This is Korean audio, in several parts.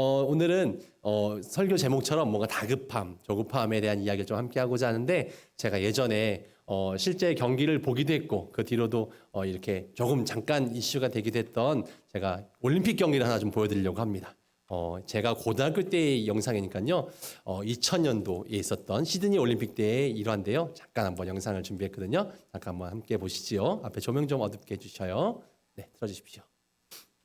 오늘은 설교 제목처럼 뭔가 다급함, 조급함에 대한 이야기를 좀 함께 하고자 하는데 제가 예전에 실제 경기를 보기도 했고 그 뒤로도 이렇게 조금 잠깐 이슈가 되기도 했던 제가 올림픽 경기를 하나 좀 보여드리려고 합니다. 제가 고등학교 때의 영상이니까요. 2000년도에 있었던 시드니 올림픽 때의 일화인데요. 잠깐 한번 영상을 준비했거든요. 잠깐 한번 함께 보시지요. 앞에 조명 좀 어둡게 해주셔요. 네, 틀어주십시오.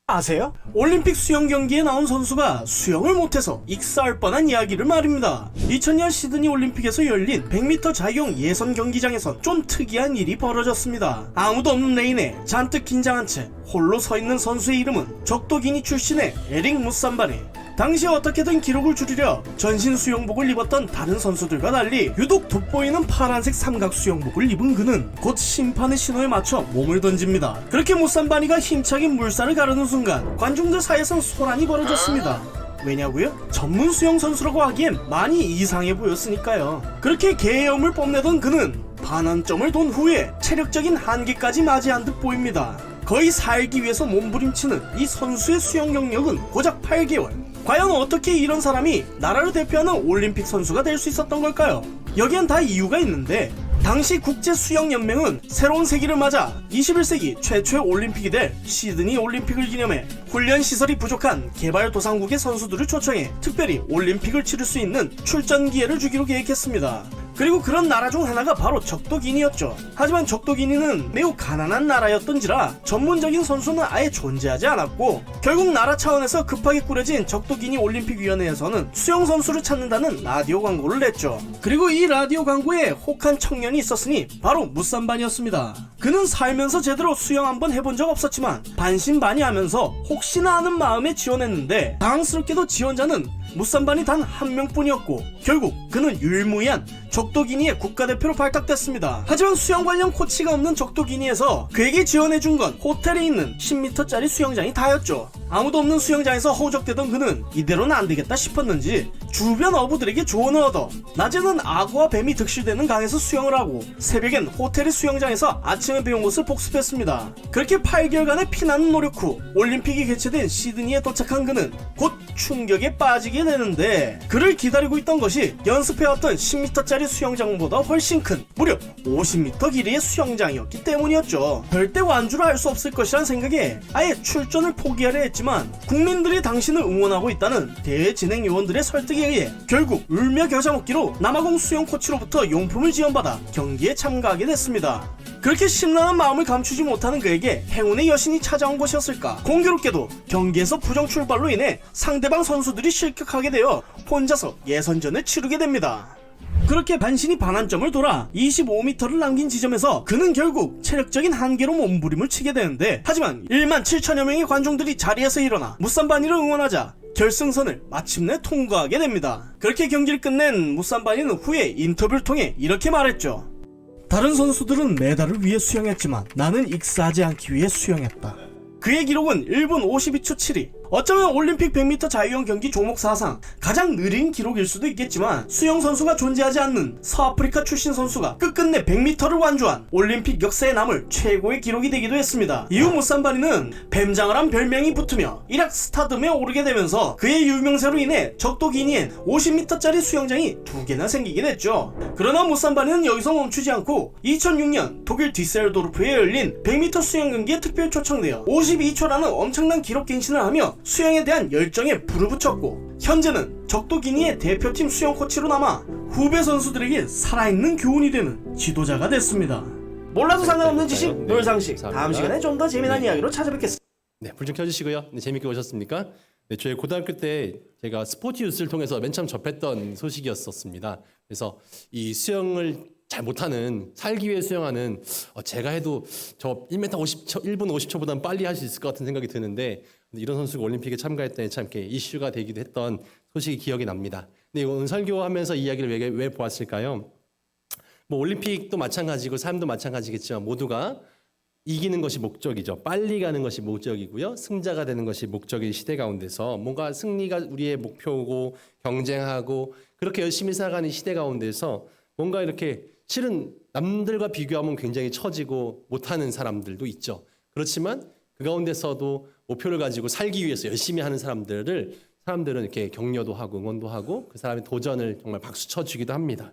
아세요? 올림픽 수영 경기에 나온 선수가 수영을 못해서 익사할 뻔한 이야기를 말입니다. 2000년 시드니 올림픽에서 열린 100m 자유형 예선 경기장에선 좀 특이한 일이 벌어졌습니다. 아무도 없는 레인에 잔뜩 긴장한 채 홀로 서 있는 선수의 이름은 적도기니 출신의 에릭 무산바니. 당시 어떻게든 기록을 줄이려 전신 수영복을 입었던 다른 선수들과 달리 유독 돋보이는 파란색 삼각 수영복을 입은 그는 곧 심판의 신호에 맞춰 몸을 던집니다. 그렇게 무산바니가 힘차게 물살을 가르는 순간 관중들 사이에선 소란이 벌어졌습니다. 왜냐고요? 전문 수영 선수라고 하기엔 많이 이상해 보였으니까요. 그렇게 계엄을 뽐내던 그는 반환점을 돈 후에 체력적인 한계까지 맞이한 듯 보입니다. 거의 살기 위해서 몸부림치는 이 선수의 수영 경력은 고작 8개월. 과연 어떻게 이런 사람이 나라를 대표하는 올림픽 선수가 될 수 있었던 걸까요? 여기엔 다 이유가 있는데 당시 국제수영연맹은 새로운 세기를 맞아 21세기 최초의 올림픽이 될 시드니 올림픽을 기념해 훈련시설이 부족한 개발도상국의 선수들을 초청해 특별히 올림픽을 치를 수 있는 출전 기회를 주기로 계획했습니다. 그리고 그런 나라 중 하나가 바로 적도기니였죠. 하지만 적도기니는 매우 가난한 나라였던지라 전문적인 선수는 아예 존재하지 않았고 결국 나라 차원에서 급하게 꾸려진 적도기니 올림픽위원회에서는 수영 선수를 찾는다는 라디오 광고를 냈죠. 그리고 이 라디오 광고에 혹한 청년이 있었으니 바로 무산반이었습니다. 그는 살면서 제대로 수영 한번 해본 적 없었지만 반신반의하면서 혹시나 하는 마음에 지원했는데 당황스럽게도 지원자는 무산반이 단 한 명뿐이었고 결국 그는 유일무이한 적도기니의 국가대표로 발탁됐습니다. 하지만 수영 관련 코치가 없는 적도기니에서 그에게 지원해준 건 호텔에 있는 10m짜리 수영장이 다였죠. 아무도 없는 수영장에서 허우적대던 그는 이대로는 안되겠다 싶었는지 주변 어부들에게 조언을 얻어 낮에는 악어와 뱀이 득실되는 강에서 수영을 하고 새벽엔 호텔의 수영장에서 아침에 배운 것을 복습했습니다. 그렇게 8개월간의 피나는 노력 후 올림픽이 개최된 시드니에 도착한 그는 곧 충격에 빠지게 되는데 그를 기다리고 있던 것이 연습해왔던 10m짜리 수영장보다 훨씬 큰 무려 50m 길이의 수영장이었기 때문이었죠. 절대 완주를 할 수 없을 것이란 생각에 아예 출전을 포기하려 했지만 국민들이 당신을 응원하고 있다는 대회 진행 요원들의 설득에 의해 결국 울며 겨자 먹기로 남아공 수영 코치로부터 용품을 지원받아 경기에 참가하게 됐습니다. 그렇게 심란한 마음을 감추지 못하는 그에게 행운의 여신이 찾아온 것이었을까. 공교롭게도 경기에서 부정 출발로 인해 상대방 선수들이 실격하게 되어 혼자서 예선전을 치르게 됩니다. 그렇게 반신이 반환점을 돌아 25m를 남긴 지점에서 그는 결국 체력적인 한계로 몸부림을 치게 되는데 하지만 1만 7천여 명의 관중들이 자리에서 일어나 무산바니를 응원하자 결승선을 마침내 통과하게 됩니다. 그렇게 경기를 끝낸 무산바니는 후에 인터뷰를 통해 이렇게 말했죠. 다른 선수들은 메달을 위해 수영했지만 나는 익사하지 않기 위해 수영했다. 그의 기록은 1분 52초 72. 어쩌면 올림픽 100m 자유형 경기 종목 사상 가장 느린 기록일 수도 있겠지만 수영 선수가 존재하지 않는 서아프리카 출신 선수가 끝끝내 100m를 완주한 올림픽 역사에 남을 최고의 기록이 되기도 했습니다. 이후 무산바니는 뱀장어란 별명이 붙으며 일약 스타덤에 오르게 되면서 그의 유명세로 인해 적도기니엔 50m짜리 수영장이 2개나 생기게 됐죠. 그러나 무산바니는 여기서 멈추지 않고 2006년 독일 디셀도르프에 열린 100m 수영 경기에 특별 초청되어 52초라는 엄청난 기록 갱신을 하며 수영에 대한 열정에 불을 붙였고 현재는 적도기니의 대표팀 수영 코치로 남아 후배 선수들에게 살아있는 교훈이 되는 지도자가 됐습니다. 몰라도 상관없는 지식 놀상식. 다음 시간에 좀 더 재미난 이야기로 찾아뵙겠습니다. 네, 불 좀 켜주시고요. 네, 재밌게 보셨습니까? 네, 저희 고등학교 때 제가 스포츠 뉴스를 통해서 맨 처음 접했던 소식이었었습니다. 그래서 이 수영을 잘 못하는 살기 위해 수영하는 제가 해도 저 1m 50초, 1분 50초보다는 빨리 할 수 있을 것 같은 생각이 드는데 이런 선수가 올림픽에 참가했더니 참 이렇게 이슈가 되기도 했던 소식이 기억이 납니다. 근데 오늘 설교하면서 이 이야기를 왜 보았을까요? 뭐 올림픽도 마찬가지고 삶도 마찬가지겠지만 모두가 이기는 것이 목적이죠. 빨리 가는 것이 목적이고요. 승자가 되는 것이 목적인 시대 가운데서 뭔가 승리가 우리의 목표고 경쟁하고 그렇게 열심히 살아가는 시대 가운데서 뭔가 이렇게 실은 남들과 비교하면 굉장히 처지고 못하는 사람들도 있죠. 그렇지만 그 가운데서도 목표를 가지고 살기 위해서 열심히 하는 사람들을 사람들은 이렇게 격려도 하고 응원도 하고 그 사람의 도전을 정말 박수 쳐주기도 합니다.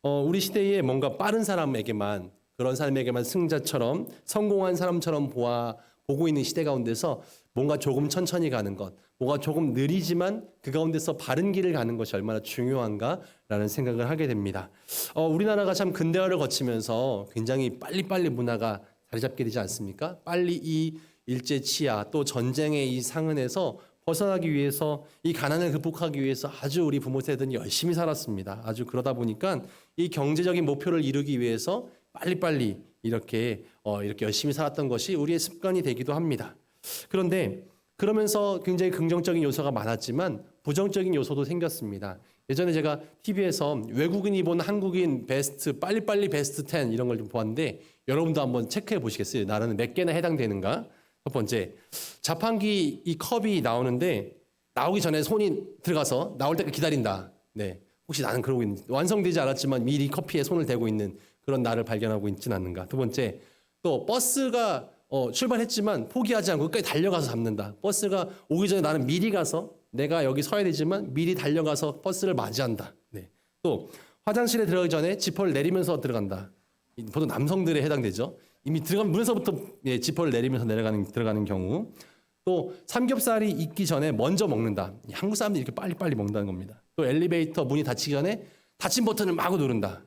우리 시대에 뭔가 빠른 사람에게만 그런 사람에게만 승자처럼 성공한 사람처럼 보고 있는 시대 가운데서 뭔가 조금 천천히 가는 것, 뭔가 조금 느리지만 그 가운데서 바른 길을 가는 것이 얼마나 중요한가라는 생각을 하게 됩니다. 우리나라가 참 근대화를 거치면서 굉장히 빨리빨리 문화가 자리 잡게 되지 않습니까? 빨리 이 일제 치하 또 전쟁의 이 상흔에서 벗어나기 위해서 이 가난을 극복하기 위해서 아주 우리 부모 세대는 열심히 살았습니다. 아주 그러다 보니까 이 경제적인 목표를 이루기 위해서 빨리빨리 이렇게 열심히 살았던 것이 우리의 습관이 되기도 합니다. 그런데 그러면서 굉장히 긍정적인 요소가 많았지만 부정적인 요소도 생겼습니다. 예전에 제가 TV에서 외국인이 본 한국인 베스트 빨리빨리 베스트 10 이런 걸 좀 보았는데 여러분도 한번 체크해 보시겠어요? 나라는 몇 개나 해당되는가? 첫 번째, 자판기 이 컵이 나오는데 나오기 전에 손이 들어가서 나올 때까지 기다린다. 네, 혹시 나는 그러고 있는 완성되지 않았지만 미리 커피에 손을 대고 있는 그런 나를 발견하고 있지는 않는가. 두 번째, 또 버스가 출발했지만 포기하지 않고 끝까지 달려가서 잡는다. 버스가 오기 전에 나는 미리 가서 내가 여기 서야 되지만 미리 달려가서 버스를 맞이한다. 네. 또 화장실에 들어가기 전에 지퍼를 내리면서 들어간다. 보통 남성들에 해당되죠. 이미 들어가면서부터 지퍼를 내리면서 들어가는 경우. 또 삼겹살이 익기 전에 먼저 먹는다. 한국 사람들이 이렇게 빨리빨리 먹는다는 겁니다. 또 엘리베이터 문이 닫히기 전에 닫힌 버튼을 마구 누른다.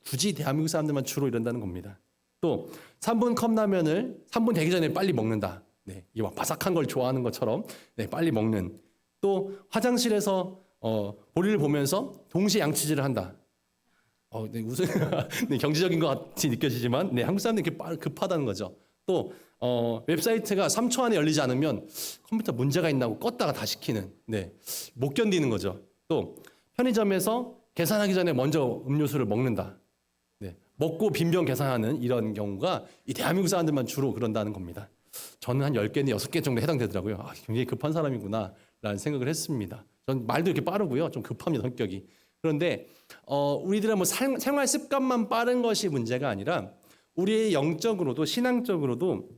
굳이 대한민국 사람들만 주로 이런다는 겁니다. 또 3분 컵라면을 3분 되기 전에 빨리 먹는다. 네, 이게 막 바삭한 걸 좋아하는 것처럼 빨리 먹는. 또 화장실에서 볼일을 보면서 동시에 양치질을 한다. 무슨 경제적인 것 같이 느껴지지만 한국 사람들이 이렇게 급하다는 거죠. 또 웹사이트가 3초 안에 열리지 않으면 컴퓨터 문제가 있나고 껐다가 다시 키는. 못 견디는 거죠. 또 편의점에서 계산하기 전에 먼저 음료수를 먹는다. 먹고 빈병 계산하는 이런 경우가 이 대한민국 사람들만 주로 그런다는 겁니다. 저는 한 10개나 6개 정도 해당되더라고요. 굉장히 급한 사람이구나 라는 생각을 했습니다. 전 말도 이렇게 빠르고요. 좀 급합니다, 성격이. 그런데 우리들은 뭐 생활 습관만 빠른 것이 문제가 아니라 우리의 영적으로도 신앙적으로도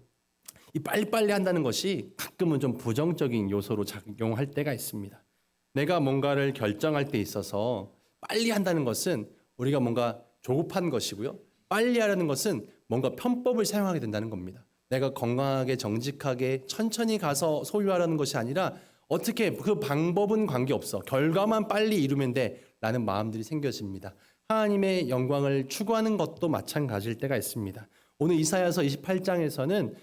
이 빨리빨리 한다는 것이 가끔은 좀 부정적인 요소로 작용할 때가 있습니다. 내가 뭔가를 결정할 때 있어서 빨리 한다는 것은 우리가 뭔가 조급한 것이고요. 빨리 하려는 것은 뭔가 편법을 사용하게 된다는 겁니다. 내가 건강하게 정직하게 천천히 가서 소유하라는 것이 아니라 어떻게 그 방법은 관계없어. 결과만 빨리 이루면 돼. 라는 마음들이 생겨집니다. 하나님의 영광을 추구하는 것도 마찬가지일 때가 있습니다. 오늘 이사야서 28장에서는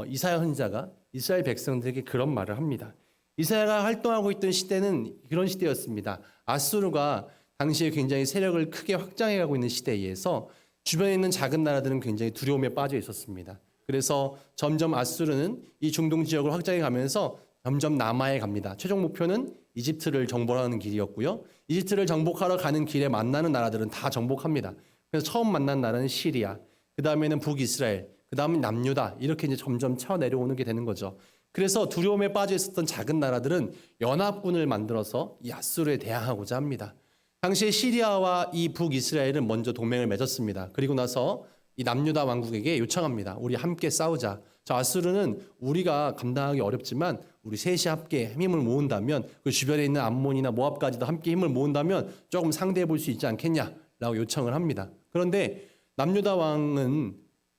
이사야 선지자가 이스라엘 백성들에게 그런 말을 합니다. 이사야가 활동하고 있던 시대는 그런 시대였습니다. 아수르가 당시에 굉장히 세력을 크게 확장해가고 있는 시대에서 주변에 있는 작은 나라들은 굉장히 두려움에 빠져 있었습니다. 그래서 점점 아수르는 이 중동 지역을 확장해 가면서 점점 남하에 갑니다. 최종 목표는 이집트를 정복하는 길이었고요. 이집트를 정복하러 가는 길에 만나는 나라들은 다 정복합니다. 그래서 처음 만난 나라는 시리아, 그 다음에는 북이스라엘, 그 다음은 남유다 이렇게 이제 점점 쳐내려오는 게 되는 거죠. 그래서 두려움에 빠져 있었던 작은 나라들은 연합군을 만들어서 이 아수르에 대항하고자 합니다. 당시에 시리아와 이 북이스라엘은 먼저 동맹을 맺었습니다. 그리고 나서 이 남유다 왕국에게 요청합니다. 우리 함께 싸우자. 저 아수르는 우리가 감당하기 어렵지만 우리 셋이 함께 힘을 모은다면 그 주변에 있는 암몬이나 모압까지도 함께 힘을 모은다면 조금 상대해 볼 수 있지 않겠냐라고 요청을 합니다. 그런데 남유다 왕은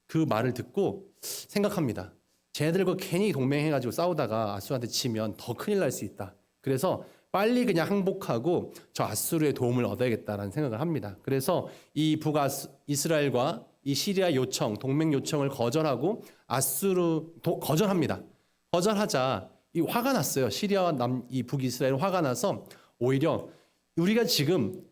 그 말을 듣고 생각합니다. 쟤네들과 괜히 동맹해가지고 싸우다가 아수르한테 치면 더 큰일 날 수 있다. 그래서 빨리 그냥 항복하고 저 아수르의 도움을 얻어야겠다라는 생각을 합니다. 그래서 이 북이스라엘과 이 시리아 요청, 동맹 요청을 거절하고 거절합니다. 거절하자 이 화가 났어요. 시리아와 이 북이스라엘 화가 나서 오히려 우리가 지금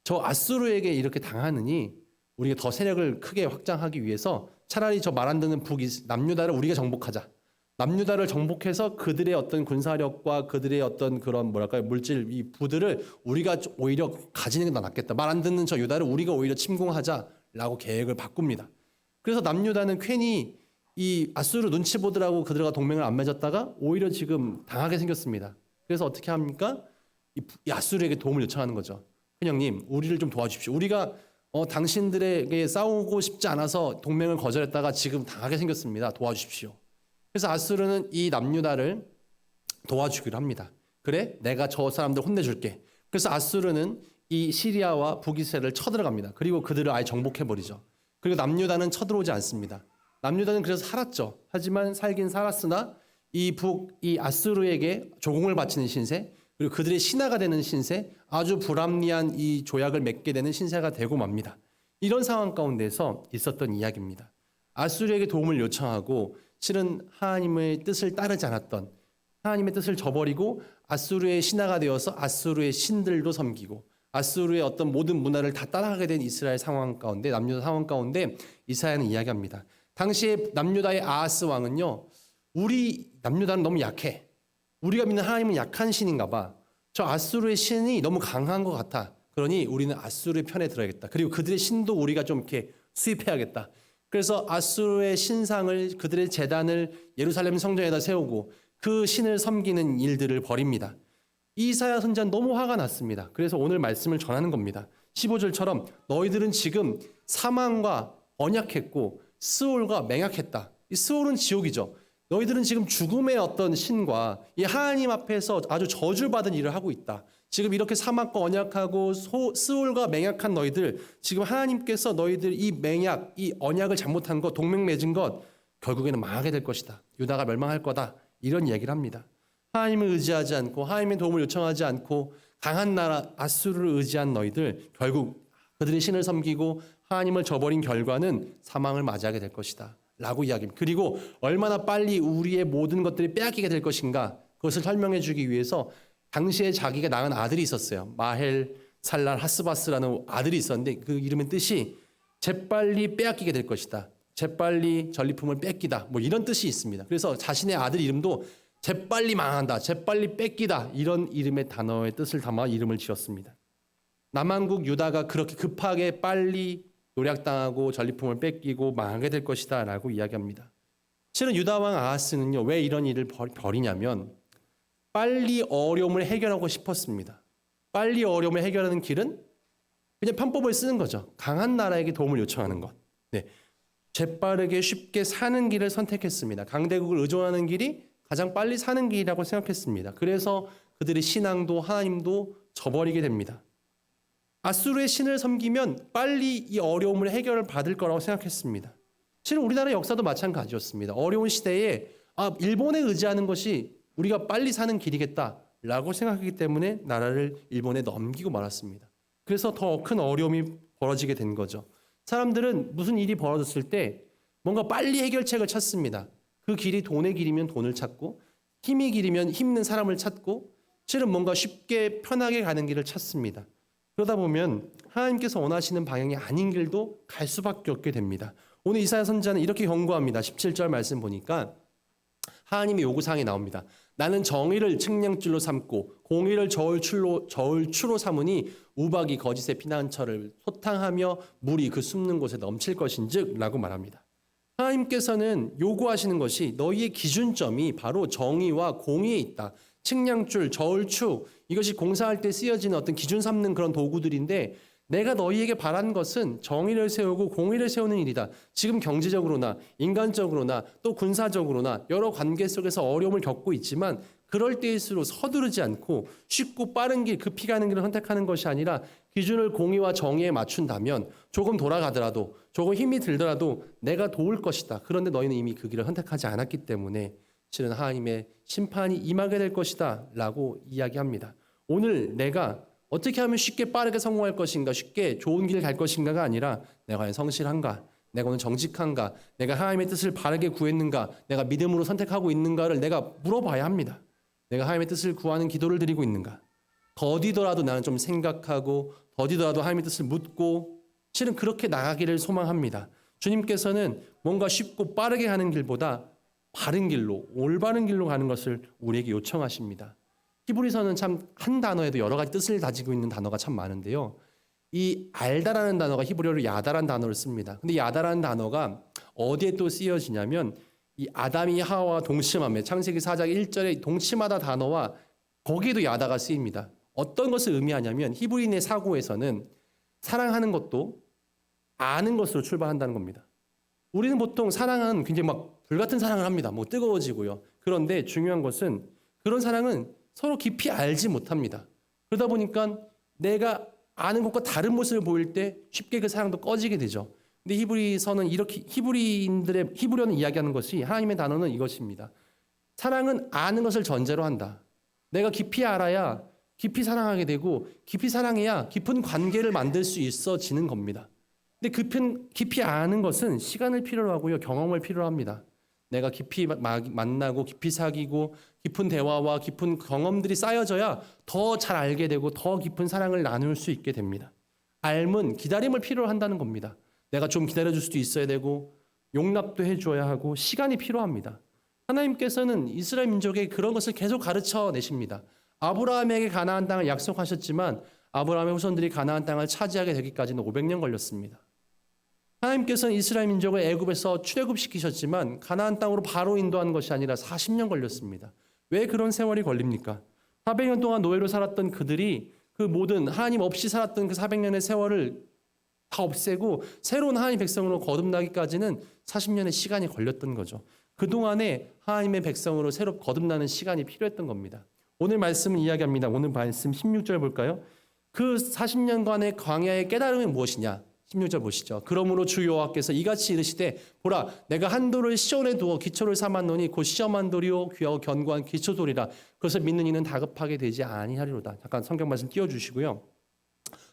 저 아수르에게 이렇게 당하느니 우리가 더 세력을 크게 확장하기 위해서 차라리 저 말 안 듣는 남유다를 우리가 정복하자. 남유다를 정복해서 그들의 어떤 군사력과 그들의 어떤 그런 물질 이 부들을 우리가 오히려 가지는 게 더 낫겠다. 말 안 듣는 저 유다를 우리가 오히려 침공하자라고 계획을 바꿉니다. 그래서 남유다는 괜히 이 아수르 눈치 보더라고 그들과 동맹을 안 맺었다가 오히려 지금 당하게 생겼습니다. 그래서 어떻게 합니까? 이 아수르에게 도움을 요청하는 거죠. 큰형님, 우리를 좀 도와주십시오. 우리가 당신들에게 싸우고 싶지 않아서 동맹을 거절했다가 지금 당하게 생겼습니다. 도와주십시오. 그래서 아수르는 이 남유다를 도와주기로 합니다. 그래, 내가 저 사람들 혼내줄게. 그래서 아수르는 이 시리아와 북이스라엘을 쳐들어갑니다. 그리고 그들을 아예 정복해버리죠. 그리고 남유다는 쳐들어오지 않습니다. 남유다는 그래서 살았죠. 하지만 살긴 살았으나 이 아수르에게 조공을 바치는 신세, 그리고 그들의 신하가 되는 신세, 아주 불합리한 이 조약을 맺게 되는 신세가 되고 맙니다. 이런 상황 가운데서 있었던 이야기입니다. 아수르에게 도움을 요청하고 실은 하나님의 뜻을 따르지 않았던, 하나님의 뜻을 저버리고 아수르의 신하가 되어서 아수르의 신들도 섬기고 아수르의 어떤 모든 문화를 다 따라가게 된 이스라엘 상황 가운데, 남유다 상황 가운데 이사야는 이야기합니다. 당시에 남유다의 아하스 왕은요, 우리 남유다는 너무 약해. 우리가 믿는 하나님은 약한 신인가 봐. 저 아수르의 신이 너무 강한 것 같아. 그러니 우리는 아수르의 편에 들어야겠다. 그리고 그들의 신도 우리가 좀 이렇게 수입해야겠다. 그래서 아수르의 신상을, 그들의 제단을 예루살렘 성전에다 세우고 그 신을 섬기는 일들을 벌입니다. 이사야 선지자는 너무 화가 났습니다. 그래서 오늘 말씀을 전하는 겁니다. 15절처럼 너희들은 지금 사망과 언약했고 스올과 맹약했다. 이 스올은 지옥이죠. 너희들은 지금 죽음의 어떤 신과 이 하나님 앞에서 아주 저주받은 일을 하고 있다. 지금 이렇게 사막과 언약하고 스올과 맹약한 너희들, 지금 하나님께서 너희들 이 맹약, 이 언약을 잘못한 것, 동맹 맺은 것 결국에는 망하게 될 것이다. 유다가 멸망할 거다. 이런 얘기를 합니다. 하나님을 의지하지 않고 하나님의 도움을 요청하지 않고 강한 나라 아수르를 의지한 너희들, 결국 그들의 신을 섬기고 하나님을 저버린 결과는 사망을 맞이하게 될 것이다 라고 이야기합니다. 그리고 얼마나 빨리 우리의 모든 것들이 빼앗기게 될 것인가, 그것을 설명해 주기 위해서 당시에 자기가 낳은 아들이 있었어요. 마헬, 살랄, 하스바스라는 아들이 있었는데 그 이름의 뜻이 재빨리 빼앗기게 될 것이다. 재빨리 전리품을 뺏기다. 뭐 이런 뜻이 있습니다. 그래서 자신의 아들 이름도 재빨리 망한다, 재빨리 뺏기다, 이런 이름의 단어의 뜻을 담아 이름을 지었습니다. 남한국 유다가 그렇게 급하게 빨리 노략당하고 전리품을 뺏기고 망하게 될 것이다 라고 이야기합니다. 실은 유다 왕 아하스는요, 왜 이런 일을 벌이냐면 빨리 어려움을 해결하고 싶었습니다. 빨리 어려움을 해결하는 길은 그냥 편법을 쓰는 거죠. 강한 나라에게 도움을 요청하는 것. 네. 재빠르게 쉽게 사는 길을 선택했습니다. 강대국을 의존하는 길이 가장 빨리 사는 길이라고 생각했습니다. 그래서 그들의 신앙도 하나님도 저버리게 됩니다. 아수르의 신을 섬기면 빨리 이 어려움을 해결을 받을 거라고 생각했습니다. 실은 우리나라 역사도 마찬가지였습니다. 어려운 시대에 일본에 의지하는 것이 우리가 빨리 사는 길이겠다라고 생각하기 때문에 나라를 일본에 넘기고 말았습니다. 그래서 더 큰 어려움이 벌어지게 된 거죠. 사람들은 무슨 일이 벌어졌을 때 뭔가 빨리 해결책을 찾습니다. 그 길이 돈의 길이면 돈을 찾고 힘의 길이면 힘 있는 사람을 찾고 실은 뭔가 쉽게 편하게 가는 길을 찾습니다. 그러다 보면 하나님께서 원하시는 방향이 아닌 길도 갈 수밖에 없게 됩니다. 오늘 이사야 선지자는 이렇게 경고합니다. 17절 말씀 보니까 하나님의 요구사항이 나옵니다. 나는 정의를 측량줄로 삼고 공의를 저울추로 삼으니 우박이 거짓의 피난처를 소탕하며 물이 그 숨는 곳에 넘칠 것인즉 라고 말합니다. 하나님께서는 요구하시는 것이 너희의 기준점이 바로 정의와 공의에 있다. 측량줄, 저울추, 이것이 공사할 때 쓰여지는 어떤 기준 삼는 그런 도구들인데 내가 너희에게 바란 것은 정의를 세우고 공의를 세우는 일이다. 지금 경제적으로나 인간적으로나 또 군사적으로나 여러 관계 속에서 어려움을 겪고 있지만 그럴 때일수록 서두르지 않고 쉽고 빠른 길, 급히 가는 길을 선택하는 것이 아니라 기준을 공의와 정의에 맞춘다면 조금 돌아가더라도 조금 힘이 들더라도 내가 도울 것이다. 그런데 너희는 이미 그 길을 선택하지 않았기 때문에 실은 하나님의 심판이 임하게 될 것이다 라고 이야기합니다. 오늘 내가 어떻게 하면 쉽게 빠르게 성공할 것인가, 쉽게 좋은 길 갈 것인가가 아니라 내가 과연 성실한가, 내가 오늘 정직한가, 내가 하나님의 뜻을 바르게 구했는가, 내가 믿음으로 선택하고 있는가를 내가 물어봐야 합니다. 내가 하나님의 뜻을 구하는 기도를 드리고 있는가. 더디더라도 나는 좀 생각하고 더디더라도 하나님의 뜻을 묻고 실은 그렇게 나가기를 소망합니다. 주님께서는 뭔가 쉽고 빠르게 가는 길보다 바른 길로, 올바른 길로 가는 것을 우리에게 요청하십니다. 히브리서는 참 한 단어에도 여러 가지 뜻을 가지고 있는 단어가 참 많은데요. 이 알다라는 단어가 히브리어로 야다라는 단어를 씁니다. 근데 야다라는 단어가 어디에 또 쓰여지냐면 이 아담이 하와와 동침함에 창세기 4장 1절에 동침하다 단어와 거기에도 야다가 쓰입니다. 어떤 것을 의미하냐면 히브리인의 사고에서는 사랑하는 것도 아는 것으로 출발한다는 겁니다. 우리는 보통 사랑은 굉장히 막 불같은 사랑을 합니다. 뭐 뜨거워지고요. 그런데 중요한 것은 그런 사랑은 서로 깊이 알지 못합니다. 그러다 보니까 내가 아는 것과 다른 모습을 보일 때 쉽게 그 사랑도 꺼지게 되죠. 근데 히브리서는 이렇게 히브리어는 이야기하는 것이 하나님의 단어는 이것입니다. 사랑은 아는 것을 전제로 한다. 내가 깊이 알아야 깊이 사랑하게 되고 깊이 사랑해야 깊은 관계를 만들 수 있어지는 겁니다. 근데 깊이 아는 것은 시간을 필요로 하고요. 경험을 필요로 합니다. 내가 깊이 만나고 깊이 사귀고 깊은 대화와 깊은 경험들이 쌓여져야 더 잘 알게 되고 더 깊은 사랑을 나눌 수 있게 됩니다. 알면 기다림을 필요로 한다는 겁니다. 내가 좀 기다려줄 수도 있어야 되고 용납도 해줘야 하고 시간이 필요합니다. 하나님께서는 이스라엘 민족에게 그런 것을 계속 가르쳐 내십니다. 아브라함에게 가나안 땅을 약속하셨지만 아브라함의 후손들이 가나안 땅을 차지하게 되기까지는 500년 걸렸습니다. 하나님께서는 이스라엘 민족을 애굽에서 출애굽시키셨지만 가나안 땅으로 바로 인도한 것이 아니라 40년 걸렸습니다. 왜 그런 세월이 걸립니까? 400년 동안 노예로 살았던 그들이 그 모든 하나님 없이 살았던 그 400년의 세월을 다 없애고 새로운 하나님 백성으로 거듭나기까지는 40년의 시간이 걸렸던 거죠. 그동안에 하나님의 백성으로 새로 거듭나는 시간이 필요했던 겁니다. 오늘 말씀을 이야기합니다. 오늘 말씀 16절 볼까요? 그 40년간의 광야의 깨달음이 무엇이냐? 16절 보시죠. 그러므로 주 여호와께서 이같이 이르시되 보라 내가 한 돌을 시온에 두어 기초를 삼았노니 곧 시험한 돌이요 귀하고 견고한 기초돌이라 그것을 믿는 이는 다급하게 되지 아니하리로다. 잠깐 성경 말씀 띄워주시고요.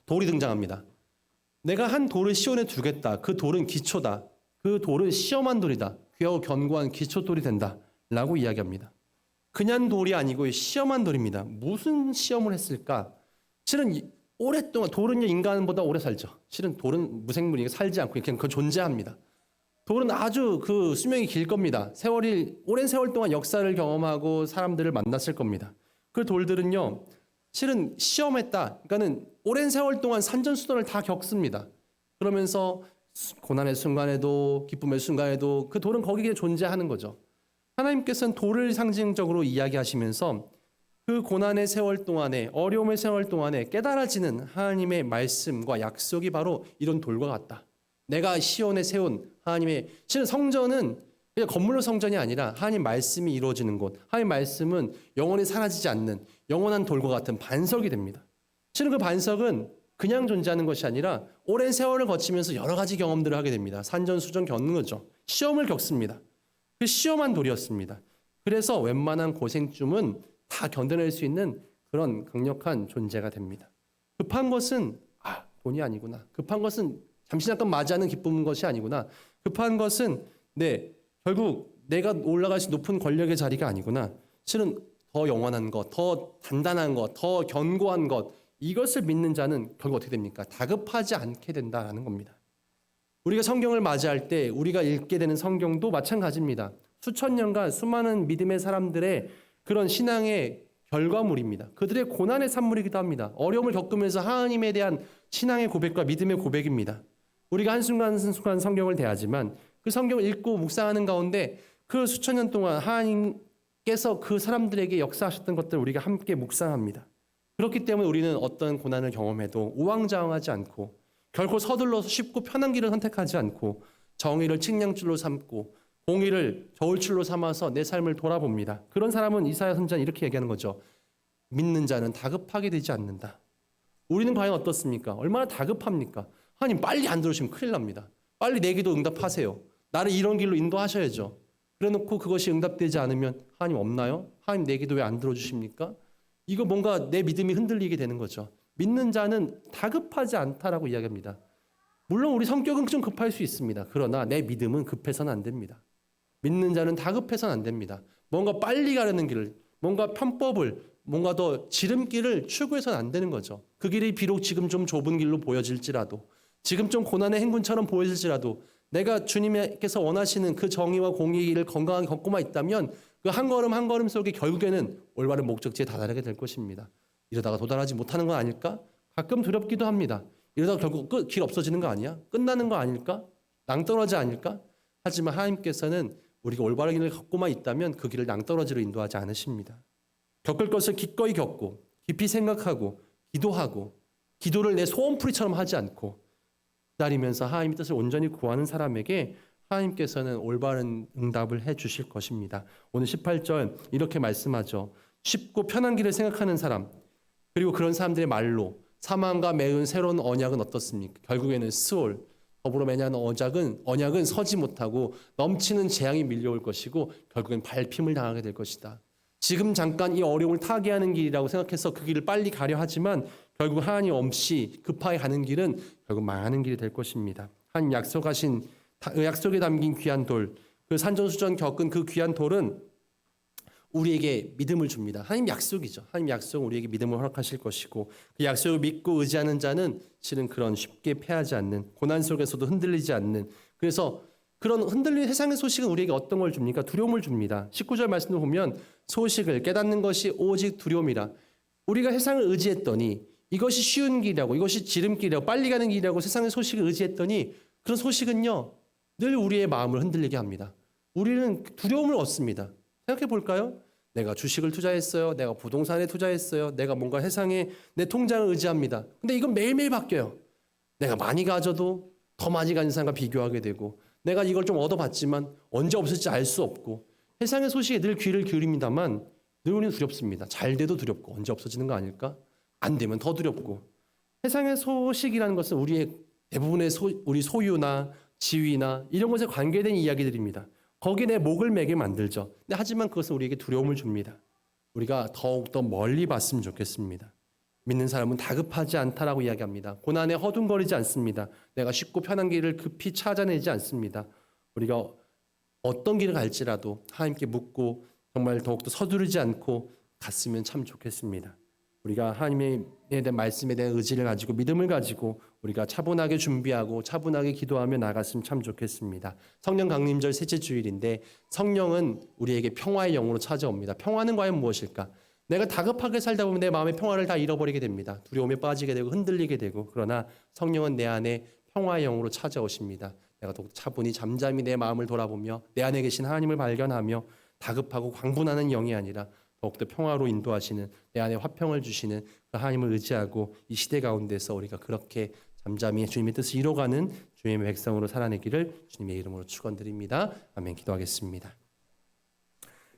돌이 등장합니다. 내가 한 돌을 시온에 두겠다. 그 돌은 기초다. 그 돌은 시험한 돌이다. 귀하고 견고한 기초돌이 된다. 라고 이야기합니다. 그냥 돌이 아니고 시험한 돌입니다. 무슨 시험을 했을까? 실은 오랫동안 돌은 인간보다 오래 살죠. 실은 돌은 무생물이니까 살지 않고 그냥 존재합니다. 돌은 아주 그 수명이 길 겁니다. 오랜 세월 동안 역사를 경험하고 사람들을 만났을 겁니다. 그 돌들은요, 실은 시험했다. 그러니까는 오랜 세월 동안 산전수전을 다 겪습니다. 그러면서 고난의 순간에도 기쁨의 순간에도 그 돌은 거기에 존재하는 거죠. 하나님께서는 돌을 상징적으로 이야기하시면서 그 고난의 세월 동안에 어려움의 세월 동안에 깨달아지는 하나님의 말씀과 약속이 바로 이런 돌과 같다. 내가 시온에 세운 하나님의 실은 성전은 그냥 건물로 성전이 아니라 하나님 말씀이 이루어지는 곳. 하나님 말씀은 영원히 사라지지 않는 영원한 돌과 같은 반석이 됩니다. 실은 그 반석은 그냥 존재하는 것이 아니라 오랜 세월을 거치면서 여러 가지 경험들을 하게 됩니다. 산전수전 겪는 거죠. 시험을 겪습니다. 그 시험한 돌이었습니다. 그래서 웬만한 고생쯤은 다 견뎌낼 수 있는 그런 강력한 존재가 됩니다. 급한 것은 돈이 아니구나. 급한 것은 잠시 잠깐 맞이하는 기쁜 것이 아니구나. 급한 것은 결국 내가 올라갈 수 높은 권력의 자리가 아니구나. 실은 더 영원한 것, 더 단단한 것, 더 견고한 것 이것을 믿는 자는 결국 어떻게 됩니까? 다급하지 않게 된다라는 겁니다. 우리가 성경을 맞이할 때 우리가 읽게 되는 성경도 마찬가지입니다. 수천 년간 수많은 믿음의 사람들의 그런 신앙의 결과물입니다. 그들의 고난의 산물이기도 합니다. 어려움을 겪으면서 하나님에 대한 신앙의 고백과 믿음의 고백입니다. 우리가 한순간 성경을 대하지만 그 성경을 읽고 묵상하는 가운데 그 수천 년 동안 하나님께서 그 사람들에게 역사하셨던 것들을 우리가 함께 묵상합니다. 그렇기 때문에 우리는 어떤 고난을 경험해도 우왕좌왕하지 않고 결코 서둘러서 쉽고 편한 길을 선택하지 않고 정의를 측량줄로 삼고 공의를 저울줄로 삼아서 내 삶을 돌아봅니다. 그런 사람은 이사야 선지자는 이렇게 얘기하는 거죠. 믿는 자는 다급하게 되지 않는다. 우리는 과연 어떻습니까? 얼마나 다급합니까? 하나님 빨리 안 들어오시면 큰일 납니다. 빨리 내 기도 응답하세요. 나를 이런 길로 인도하셔야죠. 그래놓고 그것이 응답되지 않으면 하나님 없나요? 하나님 내 기도 왜 안 들어주십니까? 이거 뭔가 내 믿음이 흔들리게 되는 거죠. 믿는 자는 다급하지 않다라고 이야기합니다. 물론 우리 성격은 좀 급할 수 있습니다. 그러나 내 믿음은 급해서는 안 됩니다. 믿는 자는 다급해서는 안 됩니다. 뭔가 빨리 가려는 길을, 뭔가 편법을, 뭔가 더 지름길을 추구해서는 안 되는 거죠. 그 길이 비록 지금 좀 좁은 길로 보여질지라도, 지금 좀 고난의 행군처럼 보여질지라도 내가 주님께서 원하시는 그 정의와 공의를 건강하게 걷고만 있다면 그 한 걸음 한 걸음 속에 결국에는 올바른 목적지에 다다르게 될 것입니다. 이러다가 도달하지 못하는 건 아닐까? 가끔 두렵기도 합니다. 이러다가 결국 길 없어지는 거 아니야? 끝나는 거 아닐까? 낭떠러지 아닐까? 하지만 하나님께서는 우리가 올바른 길을 걷고만 있다면 그 길을 낭떠러지로 인도하지 않으십니다. 겪을 것을 기꺼이 겪고 깊이 생각하고 기도하고 기도를 내 소원풀이처럼 하지 않고 기다리면서 하나님의 뜻을 온전히 구하는 사람에게 하나님께서는 올바른 응답을 해 주실 것입니다. 오늘 18절 이렇게 말씀하죠. 쉽고 편한 길을 생각하는 사람, 그리고 그런 사람들의 말로 사망과 매은 새로운 언약은 어떻습니까? 결국에는 스올, 더불어 매냐는 언약은 서지 못하고 넘치는 재앙이 밀려올 것이고 결국엔 밟힘을 당하게 될 것이다. 지금 잠깐 이 어려움을 타개하는 길이라고 생각해서 그 길을 빨리 가려 하지만 결국 하나님 없이 급하게 가는 길은 결국 망하는 길이 될 것입니다. 하나님 약속하신 약속에 담긴 귀한 돌, 그 산전수전 겪은 그 귀한 돌은 우리에게 믿음을 줍니다. 하나님 약속이죠. 하나님 약속은 우리에게 믿음을 허락하실 것이고 그 약속을 믿고 의지하는 자는 실은 그런 쉽게 패하지 않는, 고난 속에서도 흔들리지 않는, 그래서 그런 흔들리는 세상의 소식은 우리에게 어떤 걸 줍니까? 두려움을 줍니다. 19절 말씀을 보면 소식을 깨닫는 것이 오직 두려움이라. 우리가 세상을 의지했더니 이것이 쉬운 길이라고, 이것이 지름길이라고, 빨리 가는 길이라고 세상의 소식을 의지했더니 그런 소식은요 늘 우리의 마음을 흔들리게 합니다. 우리는 두려움을 얻습니다. 생각해 볼까요? 내가 주식을 투자했어요. 내가 부동산에 투자했어요. 내가 뭔가 세상에 내 통장을 의지합니다. 근데 이건 매일매일 바뀌어요. 내가 많이 가져도 더 많이 가진 사람과 비교하게 되고 내가 이걸 좀 얻어봤지만 언제 없을지 알 수 없고 세상의 소식에 늘 귀를 기울입니다만 늘 우리는 두렵습니다. 잘 돼도 두렵고 언제 없어지는 거 아닐까? 안 되면 더 두렵고 세상의 소식이라는 것은 우리의 대부분의 우리 소유나 지위나 이런 것에 관계된 이야기들입니다. 거기에 내 목을 매게 만들죠. 근데 하지만 그것은 우리에게 두려움을 줍니다. 우리가 더욱더 멀리 봤으면 좋겠습니다. 믿는 사람은 다급하지 않다라고 이야기합니다. 고난에 허둥거리지 않습니다. 내가 쉽고 편한 길을 급히 찾아내지 않습니다. 우리가 어떤 길을 갈지라도 하나님께 묻고 정말 더욱더 서두르지 않고 갔으면 참 좋겠습니다. 우리가 하나님에 대한 말씀에 대한 의지를 가지고 믿음을 가지고 우리가 차분하게 준비하고 차분하게 기도하며 나갔으면 참 좋겠습니다. 성령 강림절 셋째 주일인데 성령은 우리에게 평화의 영으로 찾아옵니다. 평화는 과연 무엇일까? 내가 다급하게 살다 보면 내 마음의 평화를 다 잃어버리게 됩니다. 두려움에 빠지게 되고 흔들리게 되고 그러나 성령은 내 안에 평화의 영으로 찾아오십니다. 내가 더욱 차분히 잠잠히 내 마음을 돌아보며 내 안에 계신 하나님을 발견하며 다급하고 광분하는 영이 아니라 더욱더 평화로 인도하시는 내 안에 화평을 주시는 그 하나님을 의지하고 이 시대 가운데서 우리가 그렇게 잠잠히 주님의 뜻을 이뤄가는 주님의 백성으로 살아내기를 주님의 이름으로 축원드립니다. 아멘. 기도하겠습니다.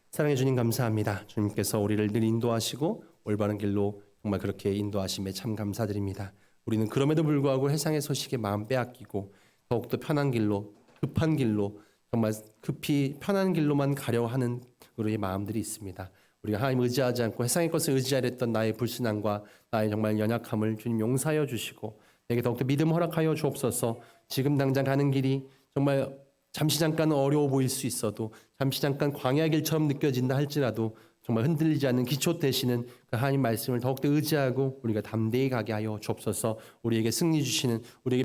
사랑해 주님 감사합니다. 주님께서 우리를 늘 인도하시고 올바른 길로 정말 그렇게 인도하심에 참 감사드립니다. 우리는 그럼에도 불구하고 세상의 소식에 마음 빼앗기고 더욱더 편한 길로 급한 길로 정말 급히 편한 길로만 가려 하는 우리의 마음들이 있습니다. 우리가 하나님 의지하지 않고 세상의 것을 의지하려 했던 나의 불신앙과 나의 정말 연약함을 주님 용서하여 주시고 내게 더욱더 믿음 허락하여 주옵소서. 지금 당장 가는 길이 정말 잠시 잠깐 어려워 보일 수 있어도 잠시 잠깐 광야 길처럼 느껴진다 할지라도 정말 흔들리지 않는 기초 되시는 그 하나님 말씀을 더욱더 의지하고 우리가 담대히 가게 하여 주옵소서. 우리에게 승리 주시는 우리에게